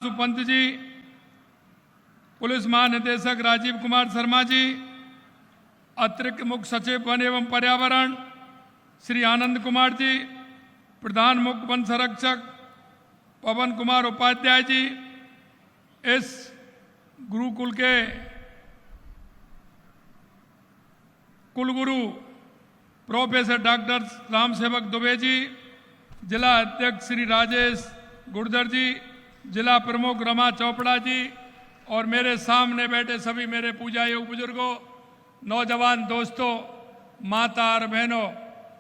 सुपंत जी, police महानिदेशक राजीव कुमार शर्मा जी, अतिरिक्त मुख्य सचिव वन एवं पर्यावरण श्री आनंद कुमार जी, प्रधान मुख्य वन संरक्षक पवन कुमार उपाध्याय जी, इस गुरुकुल के कुलगुरु प्रोफेसर डॉक्टर राम सेवक दुबे जी, जिला अध्यक्ष श्री राजेश गुर्जर जी, जिला प्रमुख रमा चोपड़ा जी और मेरे सामने बैठे सभी मेरे पूजा योग बुजुर्गों, नौजवान दोस्तों, माता और बहनों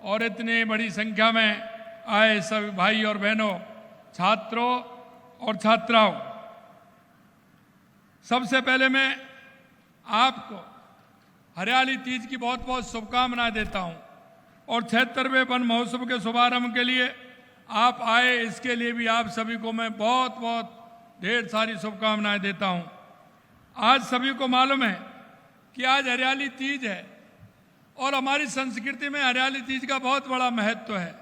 और इतनी बड़ी संख्या में आए सभी भाई और बहनों, छात्रों और छात्राओं, सबसे पहले मैं आपको हरियाली तीज की बहुत बहुत शुभकामनाएं देता हूं और 76वें वन महोत्सव के शुभारंभ के लिए आप आए, इसके लिए भी आप सभी को मैं बहुत बहुत ढेर सारी शुभकामनाएं देता हूं। आज सभी को मालूम है कि आज हरियाली तीज है और हमारी संस्कृति में हरियाली तीज का बहुत बड़ा महत्व है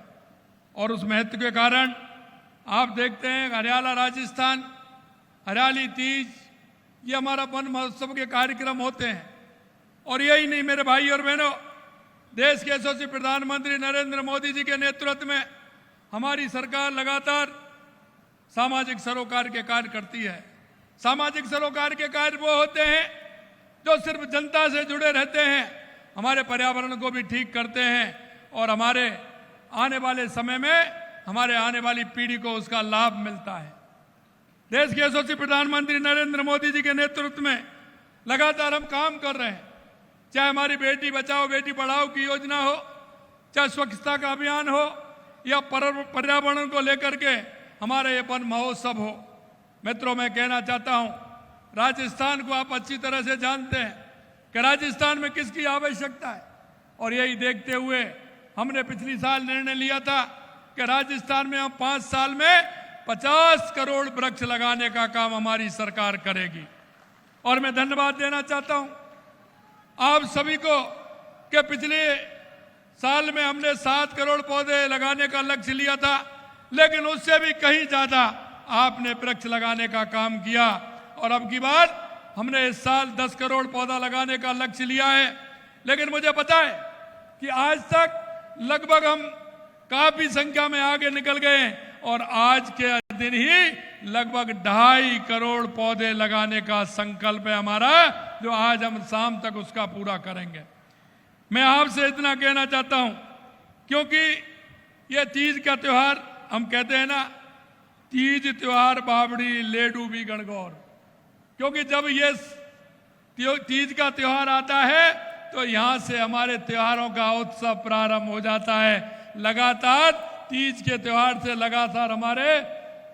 और उस महत्व के कारण आप देखते हैं हरियाला राजस्थान हरियाली तीज ये हमारा वन महोत्सव के कार्यक्रम होते हैं। और यही नहीं मेरे भाई और बहनों, देश के यशस्वी प्रधानमंत्री नरेंद्र मोदी जी के नेतृत्व में हमारी सरकार लगातार सामाजिक सरोकार के कार्य करती है। सामाजिक सरोकार के कार्य वो होते हैं जो सिर्फ जनता से जुड़े रहते हैं, हमारे पर्यावरण को भी ठीक करते हैं और हमारे आने वाले समय में हमारे आने वाली पीढ़ी को उसका लाभ मिलता है। देश के यशस्वी प्रधानमंत्री नरेंद्र मोदी जी के नेतृत्व में लगातार हम काम कर रहे हैं, चाहे हमारी बेटी बचाओ बेटी पढ़ाओ की योजना हो, चाहे स्वच्छता का अभियान हो या पर्यावरण को लेकर के हमारे ये वन महोत्सव हो। मित्रों, मैं कहना चाहता हूं, राजस्थान को आप अच्छी तरह से जानते हैं कि राजस्थान में किसकी आवश्यकता है और यही देखते हुए हमने पिछली साल निर्णय लिया था कि राजस्थान में हम 5 साल में 50 करोड़ वृक्ष लगाने का काम हमारी सरकार करेगी। और मैं धन्यवाद देना चाहता हूं आप सभी को कि पिछले साल में हमने 7 करोड़ पौधे लगाने का लक्ष्य लिया था, लेकिन उससे भी कहीं ज्यादा आपने वृक्ष लगाने का काम किया और अब की बार हमने इस साल 10 करोड़ पौधा लगाने का लक्ष्य लिया है। लेकिन मुझे पता है कि आज तक लगभग हम काफी संख्या में आगे निकल गए और आज के दिन ही लगभग 2.5 करोड़ पौधे लगाने का संकल्प है हमारा, जो आज हम शाम तक उसका पूरा करेंगे। मैं आपसे इतना कहना चाहता हूं क्योंकि यह तीज का त्योहार, हम कहते हैं ना, तीज त्योहार बावड़ी लेडू भी गणगौर, क्योंकि जब ये तीज का त्योहार आता है तो यहां से हमारे त्योहारों का उत्सव प्रारंभ हो जाता है। लगातार तीज के त्योहार से लगातार हमारे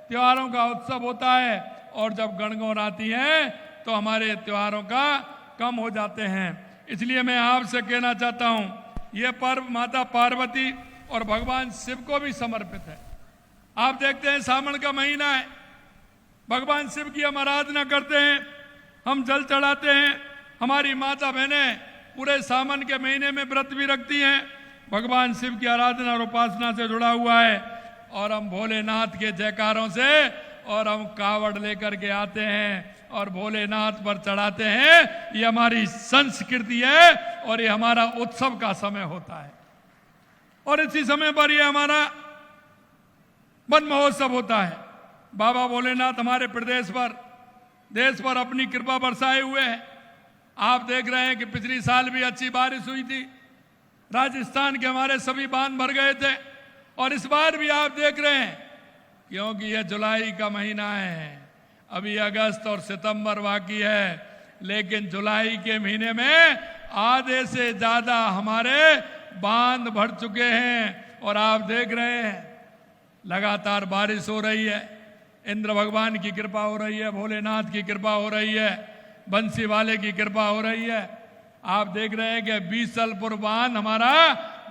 त्योहारों का उत्सव होता है और जब गणगौर आती है तो हमारे त्योहारों का कम हो जाते हैं। इसलिए मैं आपसे कहना चाहता हूं, यह पर्व माता पार्वती और भगवान शिव को भी समर्पित है। आप देखते हैं सावन का महीना है, भगवान शिव की हम आराधना करते हैं, हम जल चढ़ाते हैं। हमारी माता बहनें पूरे सावन के महीने में व्रत भी रखती हैं, भगवान शिव की आराधना और उपासना से जुड़ा हुआ है। और हम भोलेनाथ के जयकारों से और हम कावड़ लेकर के आते हैं और भोलेनाथ पर चढ़ाते हैं। ये हमारी संस्कृति है और ये हमारा उत्सव का समय होता है और इसी समय पर ये हमारा वन महोत्सव होता है। बाबा भोलेनाथ हमारे प्रदेश पर, देश पर अपनी कृपा बरसाए हुए हैं। आप देख रहे हैं कि पिछली साल भी अच्छी बारिश हुई थी, राजस्थान के हमारे सभी बांध भर गए थे और इस बार भी आप देख रहे हैं, क्योंकि यह जुलाई का महीना है, अभी अगस्त और सितंबर बाकी है, लेकिन जुलाई के महीने में आधे से ज्यादा हमारे बांध भर चुके हैं और आप देख रहे हैं लगातार बारिश हो रही है। इंद्र भगवान की कृपा हो रही है, भोलेनाथ की कृपा हो रही है, बंसी वाले की कृपा हो रही है। आप देख रहे हैं कि बीसलपुर बांध हमारा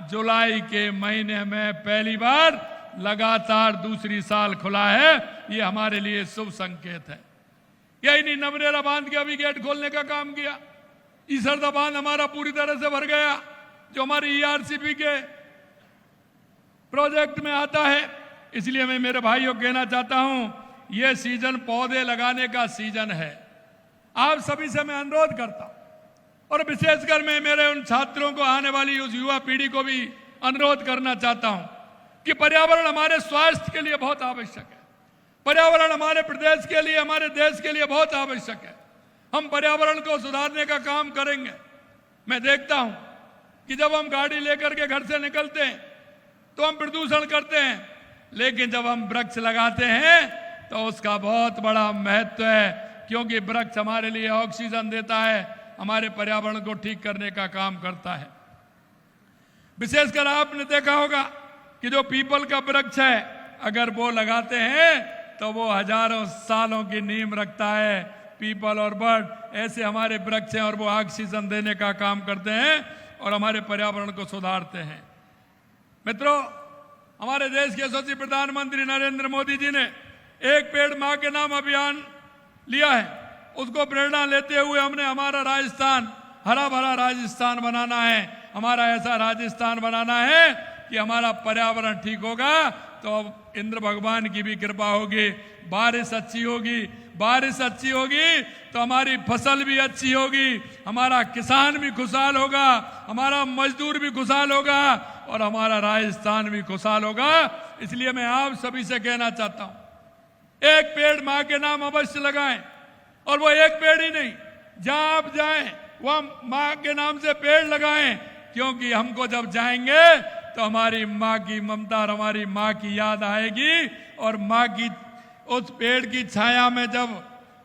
जुलाई के महीने में पहली बार लगातार दूसरी साल खुला है। ये हमारे लिए शुभ संकेत है। यही नहीं, नवरेरा बांध के अभी गेट खोलने का काम किया। ईसरदा बांध हमारा पूरी तरह से भर गया, जो हमारी ईआरसीपी के प्रोजेक्ट में आता है। इसलिए मैं मेरे भाइयों कहना चाहता हूं, ये सीजन पौधे लगाने का सीजन है। आप सभी से मैं अनुरोध करता हूं, और विशेषकर मैं मेरे उन छात्रों को, आने वाली उस युवा पीढ़ी को भी अनुरोध करना चाहता हूं कि पर्यावरण हमारे स्वास्थ्य के लिए बहुत आवश्यक है। पर्यावरण हमारे प्रदेश के लिए, हमारे देश के लिए बहुत आवश्यक है। हम पर्यावरण को सुधारने का काम करेंगे। मैं देखता हूं कि जब हम गाड़ी लेकर के घर से निकलते हैं तो हम प्रदूषण करते हैं, लेकिन जब हम वृक्ष लगाते हैं तो उसका बहुत बड़ा महत्व है, क्योंकि वृक्ष हमारे लिए ऑक्सीजन देता है, हमारे पर्यावरण को ठीक करने का काम करता है। विशेषकर आपने देखा होगा कि जो पीपल का वृक्ष है, अगर वो लगाते हैं तो वो हजारों सालों की नींव रखता है। पीपल और बर्ड ऐसे हमारे वृक्ष हैं, और वो ऑक्सीजन देने का काम करते हैं और हमारे पर्यावरण को सुधारते हैं। मित्रों, हमारे देश के यशस्वी प्रधानमंत्री नरेंद्र मोदी जी ने एक पेड़ मां के नाम अभियान लिया है। उसको प्रेरणा लेते हुए हमने हमारा राजस्थान हरा भरा राजस्थान बनाना है। हमारा ऐसा राजस्थान बनाना है कि हमारा पर्यावरण ठीक होगा तो इंद्र भगवान की भी कृपा होगी, बारिश अच्छी होगी। बारिश अच्छी होगी तो हमारी फसल भी अच्छी होगी, हमारा किसान भी खुशहाल होगा, हमारा मजदूर भी खुशहाल होगा, और हमारा राजस्थान भी खुशहाल होगा। इसलिए मैं आप सभी से कहना चाहता हूं, एक पेड़ मां के नाम अवश्य लगाएं। और वो एक पेड़ ही नहीं, जहां आप जाएं वहां मां के नाम से पेड़ लगाएं, क्योंकि हमको जब जाएंगे तो हमारी मां की ममता और हमारी मां की याद आएगी। और मां की उस पेड़ की छाया में जब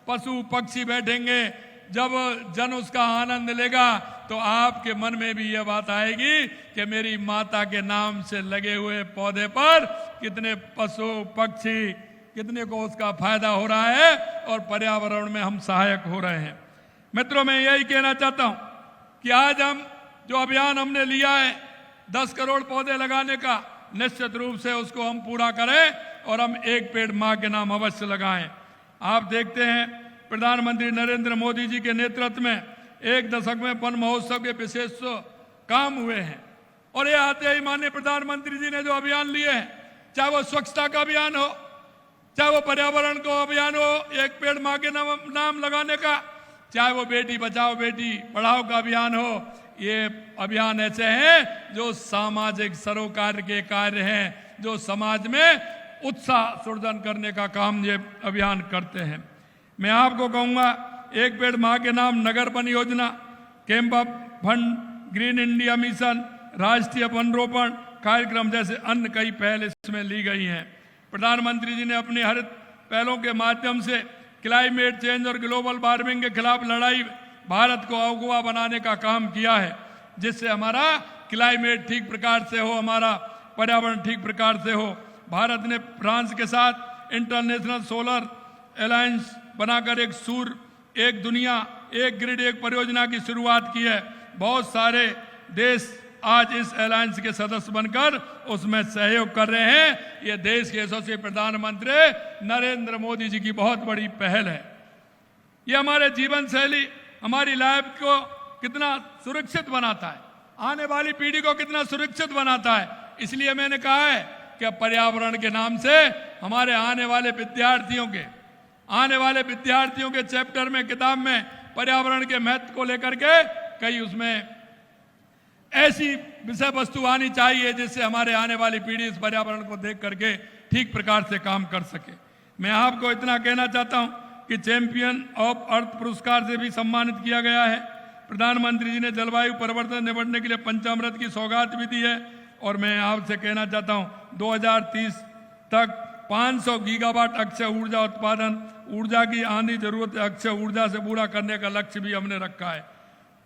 पशु पक्षी बैठेंगे, जब जन उसका आनंद लेगा, तो आपके मन में भी यह बात आएगी कि मेरी माता के नाम से लगे हुए पौधे पर कितने पशु पक्षी, कितने को उसका फायदा हो रहा है, और पर्यावरण में हम सहायक हो रहे हैं। मित्रों, मैं यही कहना चाहता हूं कि आज हम जो अभियान हमने लिया है 10 करोड़ पौधे लगाने का, निश्चित रूप से उसको हम पूरा करें और हम एक पेड़ मां के नाम अवश्य लगाएं। आप देखते हैं प्रधानमंत्री नरेंद्र मोदी जी के नेतृत्व में 1 दशक में वन महोत्सव के विशेष काम हुए हैं, और ये आते ही माननीय प्रधानमंत्री जी ने जो अभियान लिए हैं, चाहे वो स्वच्छता का अभियान हो, चाहे वो पर्यावरण को अभियान हो, एक पेड़ मां के नाम लगाने का, चाहे वो बेटी बचाओ बेटी पढ़ाओ का अभियान हो, ये अभियान ऐसे हैं जो सामाजिक सरोकार के कार्य हैं, जो समाज में उत्साह सृजन करने का काम ये अभियान करते हैं। मैं आपको कहूंगा, एक पेड़ मां के नाम नगर वन योजना, CAMPA fund, green India mission, राष्ट्रीय वन रोपण कार्यक्रम जैसे अन्य कई पहल इसमें ली गई हैं। प्रधानमंत्री जी ने अपनी हरित पहलों के माध्यम से क्लाइमेट चेंज और ग्लोबल वार्मिंग के खिलाफ लड़ाई भारत को अगुवा बनाने का काम किया है, जिससे हमारा क्लाइमेट ठीक प्रकार से हो, हमारा पर्यावरण ठीक प्रकार से हो। भारत ने फ्रांस के साथ इंटरनेशनल सोलर अलायंस बनाकर एक सूर्य, एक दुनिया, एक ग्रिड, एक परियोजना की शुरुआत की है। बहुत सारे देश आज इस अलायंस के सदस्य बनकर उसमें सहयोग कर रहे हैं। ये देश के यशस्वी प्रधानमंत्री नरेंद्र मोदी जी की बहुत बड़ी पहल है। ये हमारे जीवन शैली, हमारी लाइफ को कितना सुरक्षित बनाता है, आने वाली पीढ़ी को कितना सुरक्षित बनाता है। इसलिए मैंने कहा है कि पर्यावरण के नाम से हमारे आने वाले विद्यार्थियों के चैप्टर में, किताब में पर्यावरण के महत्व को लेकर के कई उसमें ऐसी विषय वस्तु आनी चाहिए जिससे हमारे आने वाली पीढ़ी इस पर्यावरण को देख करके ठीक प्रकार से काम कर सके। मैं आपको इतना कहना चाहता हूं कि चैंपियन ऑफ अर्थ पुरस्कार से भी सम्मानित किया गया है। प्रधानमंत्री जी ने जलवायु परिवर्तन निपटने के लिए पंचामृत की सौगात भी दी है, और मैं आपसे कहना चाहता हूं 2030 तक 500 गीगावाट अक्षय ऊर्जा उत्पादन, ऊर्जा की आंधी जरूरत अक्षय ऊर्जा से पूरा करने का लक्ष्य भी हमने रखा है।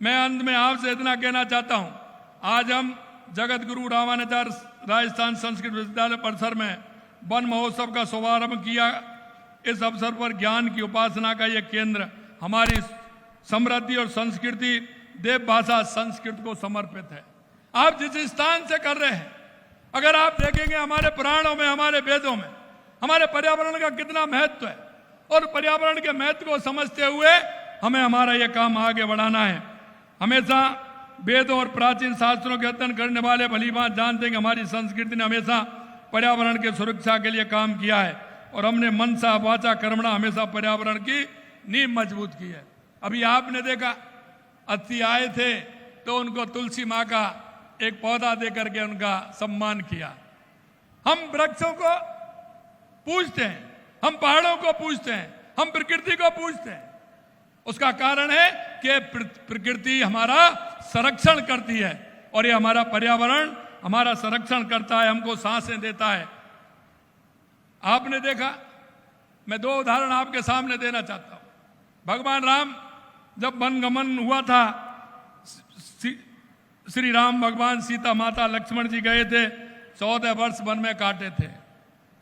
मैं अंत में आपसे इतना कहना चाहता हूं, आज हम जगत गुरु रामानुजाचार्य राजस्थान संस्कृत विश्वविद्यालय परिसर में वन महोत्सव का शुभारंभ किया। इस अवसर पर ज्ञान की उपासना का यह केंद्र हमारी समृद्धि और संस्कृति, देव भाषा संस्कृत को समर्पित है। आप जिस स्थान से कर रहे हैं, अगर आप देखेंगे हमारे पुराणों में, हमारे वेदों में हमारे पर्यावरण का कितना महत्व है, और पर्यावरण के महत्व को समझते हुए हमें हमारा यह काम आगे बढ़ाना है। हमेशा वेदों और प्राचीन शास्त्रों के अध्ययन करने वाले भली बात जानते हैं कि हमारी संस्कृति ने हमेशा पर्यावरण की सुरक्षा के लिए काम किया है। और हमने मनसा वाचा कर्मणा हमेशा पर्यावरण की नींव मजबूत की है। अभी आपने देखा अतिथि आए थे तो उनको तुलसी माँ का एक पौधा दे करके उनका सम्मान किया। हम वृक्षों को पूजते हैं, हम पहाड़ों को पूजते हैं, हम प्रकृति को पूजते हैं। उसका कारण है कि प्रकृति हमारा संरक्षण करती है और ये हमारा पर्यावरण हमारा संरक्षण करता है, हमको सांसें देता है। आपने देखा, मैं दो उदाहरण आपके सामने देना चाहता हूं। भगवान राम जब वनगमन हुआ था, श्री राम भगवान सीता माता लक्ष्मण जी गए थे, 14 वर्ष वन में काटे थे,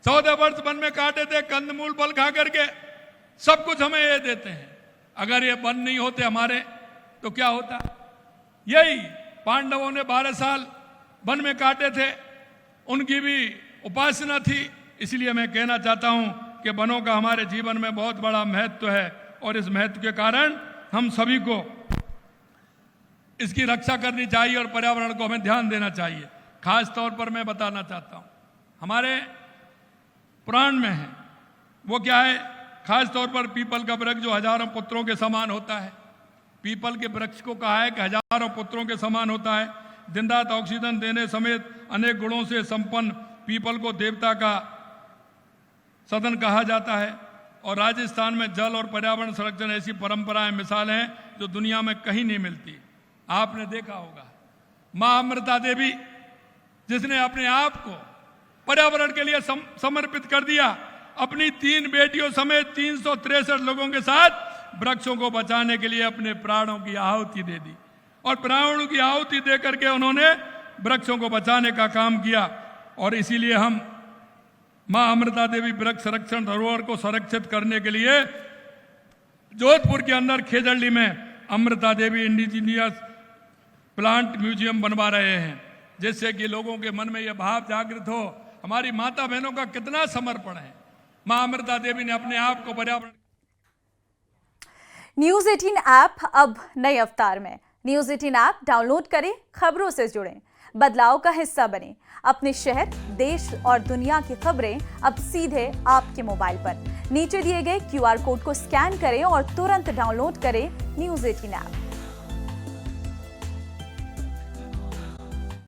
14 वर्ष वन में काटे थे, कंदमूल फल खा करके सब कुछ हमें ये देते हैं। अगर ये वन नहीं होते हमारे तो क्या होता? यही पांडवों ने 12 साल वन में काटे थे, उनकी भी उपासना थी। इसलिए मैं कहना चाहता हूं कि वनों का हमारे जीवन में बहुत बड़ा महत्व है और इस महत्व के कारण हम सभी को इसकी रक्षा करनी चाहिए और पर्यावरण को हमें ध्यान देना चाहिए। खास तौर पर मैं बताना चाहता हूं, हमारे पुराण में है, वो क्या है? खास तौर पर पीपल का वृक्ष जो हजारों पुत्रों के समान होता है। पीपल के वृक्ष को कहा है कि हजारों पुत्रों के समान होता है। दिन रात ऑक्सीजन देने समेत अनेक गुणों से संपन्न पीपल को देवता का सदन कहा जाता है। और राजस्थान में जल और पर्यावरण संरक्षण ऐसी परंपराएं मिसालें हैं जो दुनिया में कहीं नहीं मिलती। आपने देखा होगा मां अमृता देवी, जिसने अपने आप को पर्यावरण के लिए समर्पित कर दिया, अपनी 3 बेटियों समेत 363 लोगों के साथ वृक्षों को बचाने के लिए अपने प्राणों की आहुति दे दी और प्राणों की आहुति दे करके उन्होंने वृक्षों को बचाने का काम किया। और इसीलिए हम मां अमृता देवी वृक्ष संरक्षण धरोहर को संरक्षित करने के लिए जोधपुर के अंदर खेजड़ली में Amrita Devi indigenous plant museum बनवा रहे हैं, जिससे कि लोगों के मन में यह भाव जागृत हो हमारी माता बहनों का कितना समर्पण है। मां अमृता देवी ने अपने आप को पर्यावरण। न्यूज 18 ऐप अब नए अवतार में। न्यूज 18 ऐप डाउनलोड करें, खबरों से जुड़ें, बदलाव का हिस्सा बनें। अपने शहर, देश और दुनिया की खबरें अब सीधे आपके मोबाइल पर। नीचे दिए गए QR कोड को स्कैन करें और तुरंत डाउनलोड करें न्यूज 18 ऐप।